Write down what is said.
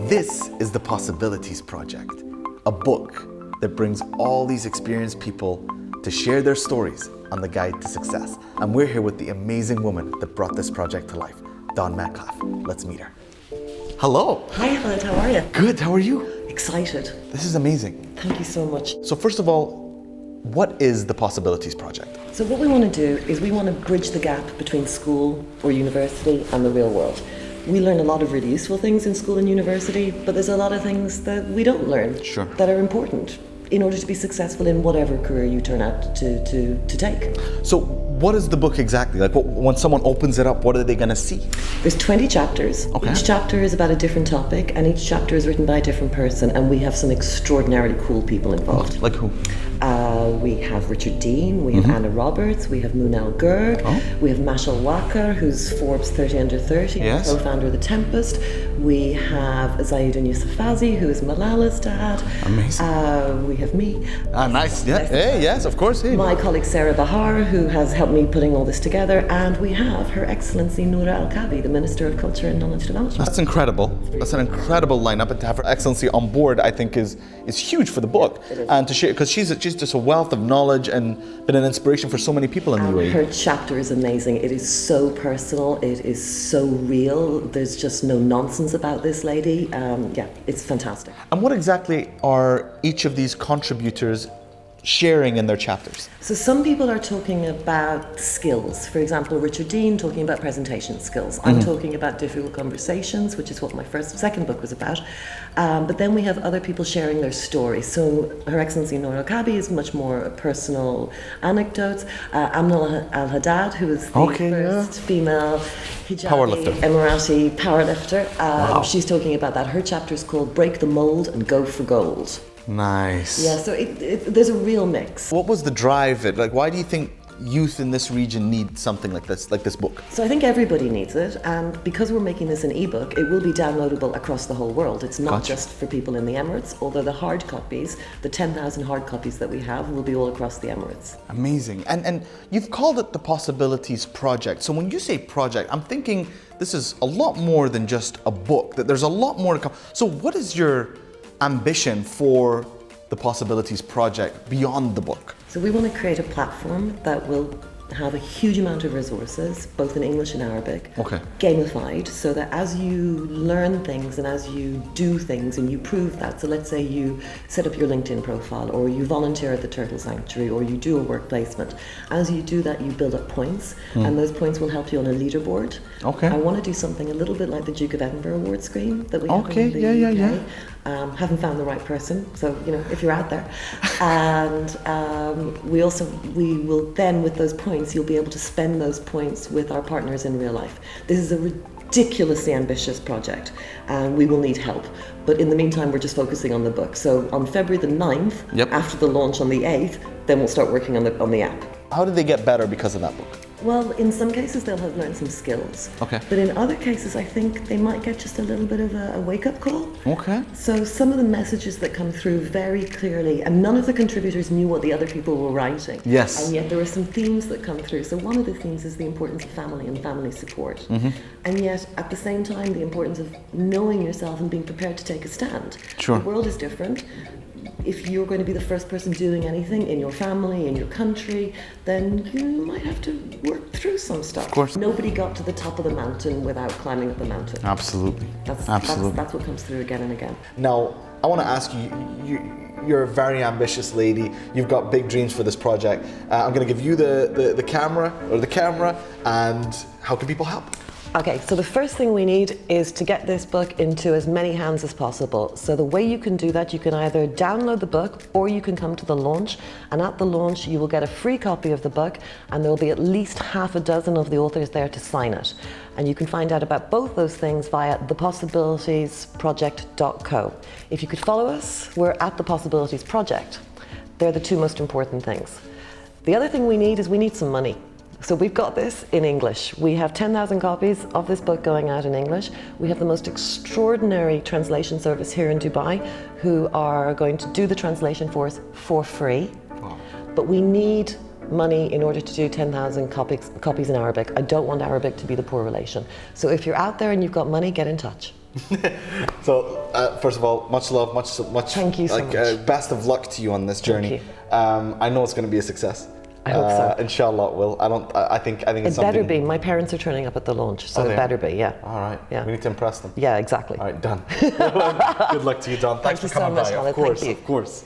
This is the Possibilities Project, a book that brings all these experienced people to share their stories on the guide to success. And we're here with the amazing woman that brought this project to life, Dawn Metcalf. Let's meet her. Hello. Hi, Ed, how are you? Good, how are you? Excited. This is amazing. Thank you so much. So first of all, what is the Possibilities Project? So what we want to do is we want to bridge the gap between school or university and the real world. We learn a lot of really useful things in school and university, but there's a lot of things that we don't learn Sure. that are important in order to be successful in whatever career you turn out to take. So what is the book exactly? Like when someone opens it up, what are they going to see? There's 20 chapters. Okay. Each chapter is about a different topic, and each chapter is written by a different person, and we have some extraordinarily cool people involved. Like who? We have Richard Dean, we have Anna Roberts, we have Munal Gur, we have Mashal Walker, who's Forbes 30 Under 30, Yes. co-founder of The Tempest. We have Zayedun Yousafzai, who is Malala's dad. Amazing. We have me. Ah, nice. Yeah. Hey, yes, of course. Hey. My colleague Sarah Bahar, who has helped me putting all this together, and we have Her Excellency Noura Al-Kabi, the Minister of Culture and Knowledge Development. That's incredible. That's an incredible lineup, and to have Her Excellency on board, I think, is huge for the book, and to share because she's just a wealth of knowledge and been an inspiration for so many people in the UAE. Her chapter is amazing. It is so personal. It is so real. There's just no nonsense about this lady. Yeah, it's fantastic. And what exactly are each of these contributors sharing in their chapters? So some people are talking about skills. For example, Richard Dean talking about presentation skills. I'm talking about difficult conversations, which is what my second book was about. But then we have other people sharing their stories. So Her Excellency Noura Al-Kabi is much more personal anecdotes. Amna Al-Haddad, who is the first female hijabi Powerlifter. Emirati powerlifter. She's talking about that. Her chapter is called Break the Mold and Go for Gold. Nice. Yeah, so there's a real mix. What was the drive? Like, why do you think youth in this region need something like this book? So I think everybody needs it, and because we're making this an ebook, it will be downloadable across the whole world. It's not just for people in the Emirates, although the hard copies, the 10,000 hard copies that we have, will be all across the Emirates. Amazing. And you've called it the Possibilities Project. So when you say project, I'm thinking this is a lot more than just a book, that there's a lot more to come. So what is your ambition for the Possibilities Project beyond the book? So we want to create a platform that will have a huge amount of resources, both in English and Arabic, gamified, so that as you learn things and as you do things and you prove that, so let's say you set up your LinkedIn profile or you volunteer at the Turtle Sanctuary or you do a work placement, as you do that you build up points and those points will help you on a leaderboard. I want to do something a little bit like the Duke of Edinburgh Award scheme that we have in the UK. Haven't found the right person, so if you're out there. And we will then, with those points, you'll be able to spend those points with our partners in real life. This is a ridiculously ambitious project and we will need help. But in the meantime, we're just focusing on the book. So on February the 9th, after the launch on the 8th, then we'll start working on the app. How did they get better because of that book? Well, in some cases they'll have learned some skills. But in other cases I think they might get just a little bit of a wake-up call. So some of the messages that come through very clearly, and none of the contributors knew what the other people were writing. And yet there were some themes that come through. So one of the themes is the importance of family and family support. And yet at the same time the importance of knowing yourself and being prepared to take a stand. The world is different. If you're going to be the first person doing anything in your family, in your country, then you might have to work through some stuff. Of course. Nobody got to the top of the mountain without climbing up the mountain. Absolutely. That's what comes through again and again. Now, I want to ask you, you're a very ambitious lady. You've got big dreams for this project. I'm going to give you the camera, and how can people help? Okay, so the first thing we need is to get this book into as many hands as possible. So the way you can do that, you can either download the book or you can come to the launch, and at the launch you will get a free copy of the book and there will be at least half a dozen of the authors there to sign it. And you can find out about both those things via thepossibilitiesproject.co. If you could follow us, we're at The Possibilities Project. They're the two most important things. The other thing we need is we need some money. So we've got this in English. We have 10,000 copies of this book going out in English. We have the most extraordinary translation service here in Dubai who are going to do the translation for us for free. But we need money in order to do 10,000 copies in Arabic. I don't want Arabic to be the poor relation. So if you're out there and you've got money, get in touch. So, first of all, much love, much. Thank you so much. Best of luck to you on this journey. Thank you. I know it's going to be a success. I hope so. Inshallah, it will. I think it's It better something. be. My parents are turning up at the launch, so Oh, it they better are? be. Yeah. All right. Yeah. We need to impress them. Yeah, exactly. All right, done. Good luck to you, Don. Thanks Thank for you so coming much, by. Hannah. Of course, Thank you. of course.